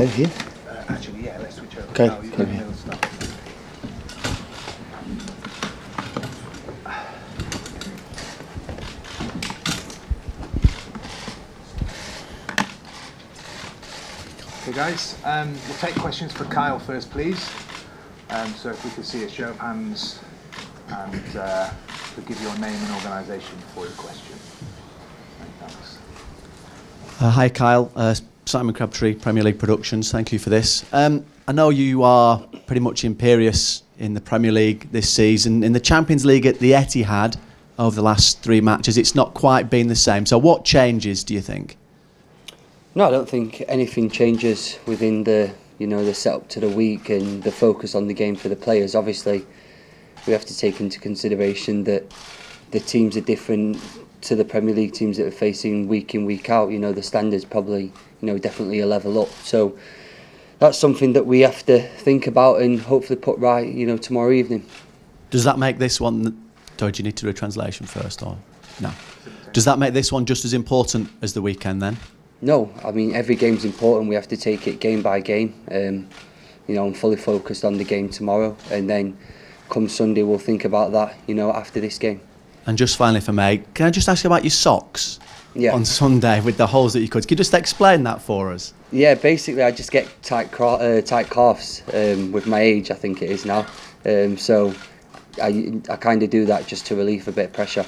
there here? Actually, yeah, let's switch over. Okay. Now you're in the middle of stuff. Okay, guys, we'll take questions for Kyle first, please. So if we could see a show of hands and we'll give your name and organisation for your question. Thanks. Hi Kyle, Simon Crabtree, Premier League Productions, thank you for this. I know you are pretty much imperious in the Premier League this season. In the Champions League at the Etihad over the last 3 matches, it's not quite been the same. So what changes, do you think? No, I don't think anything changes within the the setup to the week and the focus on the game for the players. Obviously, we have to take into consideration that the teams are different to the Premier League teams that are facing week in, week out. The standards probably definitely a level up. So that's something that we have to think about and hopefully put right tomorrow evening. Does that make this one? Do you need to do a translation first or no? Does that make this one just as important as the weekend then? No, I mean every game's important. We have to take it game by game. I'm fully focused on the game tomorrow, and then come Sunday we'll think about that. After this game. And just finally, for me, can I just ask you about your socks? Yeah. On Sunday with the holes that you cut. Can you just explain that for us? Yeah, basically I just get tight calves with my age. I think it is now. So I kind of do that just to relieve a bit of pressure.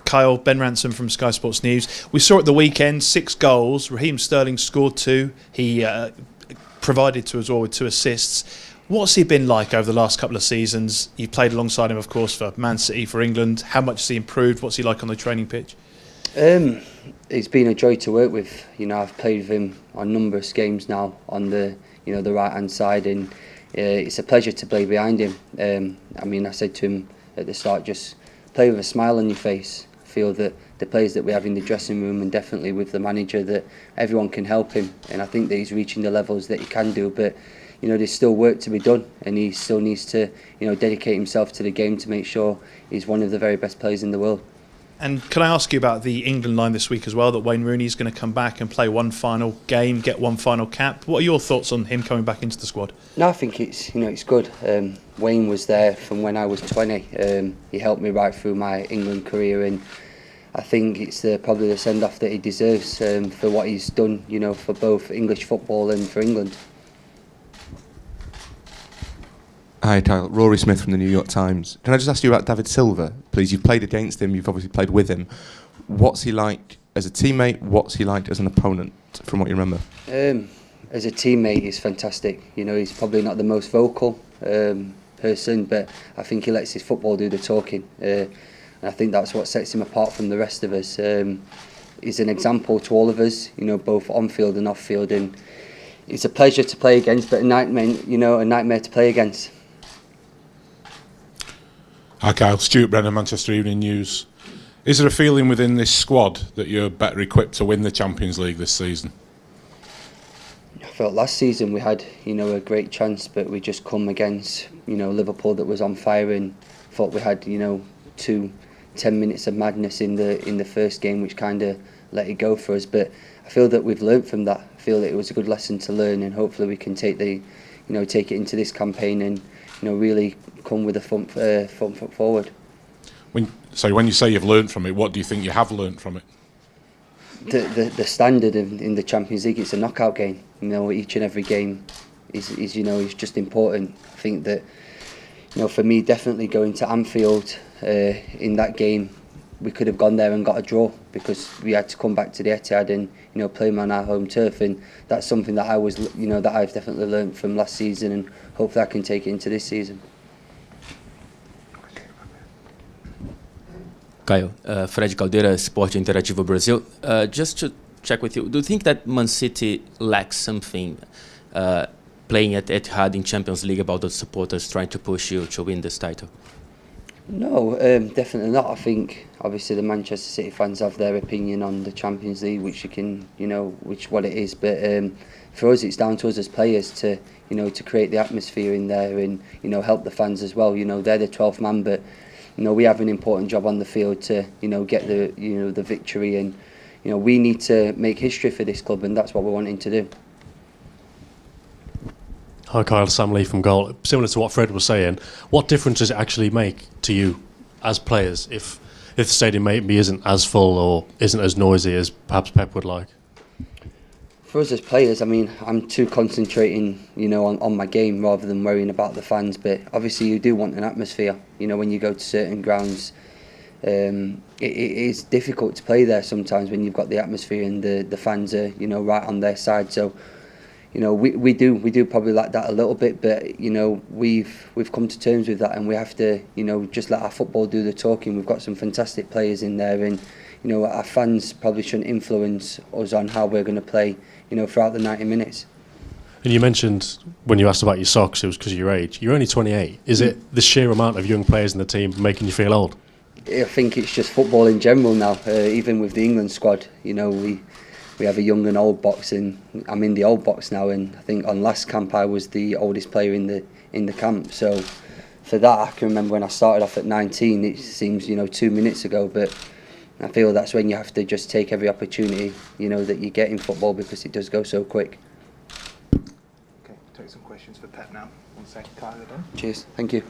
Kyle, Ben Ransom from Sky Sports News. We saw at the weekend 6 goals. Raheem Sterling scored 2. He provided to us all with 2 assists. What's he been like over the last couple of seasons? You played alongside him, of course, for Man City, for England. How much has he improved? What's he like on the training pitch? It's been a joy to work with. I've played with him on numerous games now on the the right hand side, and it's a pleasure to play behind him. I said to him at the start, just play with a smile on your face. I feel that the players that we have in the dressing room and definitely with the manager, that everyone can help him, and I think that he's reaching the levels that he can do. But there's still work to be done, and he still needs to dedicate himself to the game to make sure he's one of the very best players in the world. And can I ask you about the England line this week as well, that Wayne Rooney is going to come back and play one final game, get one final cap. What are your thoughts on him coming back into the squad? No, I think it's it's good. Wayne was there from when I was 20. He helped me right through my England career, and I think it's probably the send-off that he deserves for what he's done, for both English football and for England. Hi, Kyle. Rory Smith from the New York Times. Can I just ask you about David Silva, please? You've played against him, you've obviously played with him. What's he like as a teammate? What's he like as an opponent, from what you remember? As a teammate, he's fantastic. He's probably not the most vocal person, but I think he lets his football do the talking. And I think that's what sets him apart from the rest of us. He's an example to all of us, both on field and off field. And it's a pleasure to play against, but a nightmare to play against. Hi Kyle, Stuart Brennan, Manchester Evening News. Is there a feeling within this squad that you're better equipped to win the Champions League this season? I felt last season we had a great chance, but we just come against Liverpool that was on fire, and thought we had 2 10 minutes of madness in the first game, which kind of let it go for us. But I feel that we've learnt from that. I feel that it was a good lesson to learn, and hopefully we can take it into this campaign and really come with a front foot forward. When you say you've learnt from it, what do you think you have learnt from it? The standard in the Champions League, it's a knockout game. Each and every game is just important. I think that for me, definitely going to Anfield in that game, we could have gone there and got a draw, because we had to come back to the Etihad and play them on our home turf, and that's something that that I've definitely learnt from last season, and hopefully I can take it into this season. Caio, Fred Caldeira, Sport Interativo Brazil. Just to check with you, do you think that Man City lacks something playing at Etihad in Champions League about the supporters trying to push you to win this title? No, definitely not. I think obviously the Manchester City fans have their opinion on the Champions League, which you can, what it is. But for us, it's down to us as players to, to create the atmosphere in there and, help the fans as well. They're the 12th man, but we have an important job on the field to, get the, the victory, and we need to make history for this club, and that's what we're wanting to do. Hi Kyle, Sam Lee from Goal. Similar to what Fred was saying, what difference does it actually make to you as players if the stadium maybe isn't as full or isn't as noisy as perhaps Pep would like? For us as players, I mean, I'm too concentrating, on my game rather than worrying about the fans. But obviously, you do want an atmosphere. When you go to certain grounds, it is difficult to play there sometimes when you've got the atmosphere and the fans are, right on their side. So, we do probably like that a little bit. But we've come to terms with that, and we have to, just let our football do the talking. We've got some fantastic players in there, and our fans probably shouldn't influence us on how we're going to play. Throughout the 90 minutes. And you mentioned when you asked about your socks, it was because of your age. You're only 28. Is it the sheer amount of young players in the team making you feel old? I think it's just football in general now. Even with the England squad, we have a young and old box, and I'm in the old box now. And I think on last camp I was the oldest player in the camp. So for that, I can remember when I started off at 19. It seems 2 minutes ago, but I feel that's when you have to just take every opportunity, that you get in football because it does go so quick. Okay, take some questions for Pep now. 1 second, Kyle, you're done. Cheers, thank you.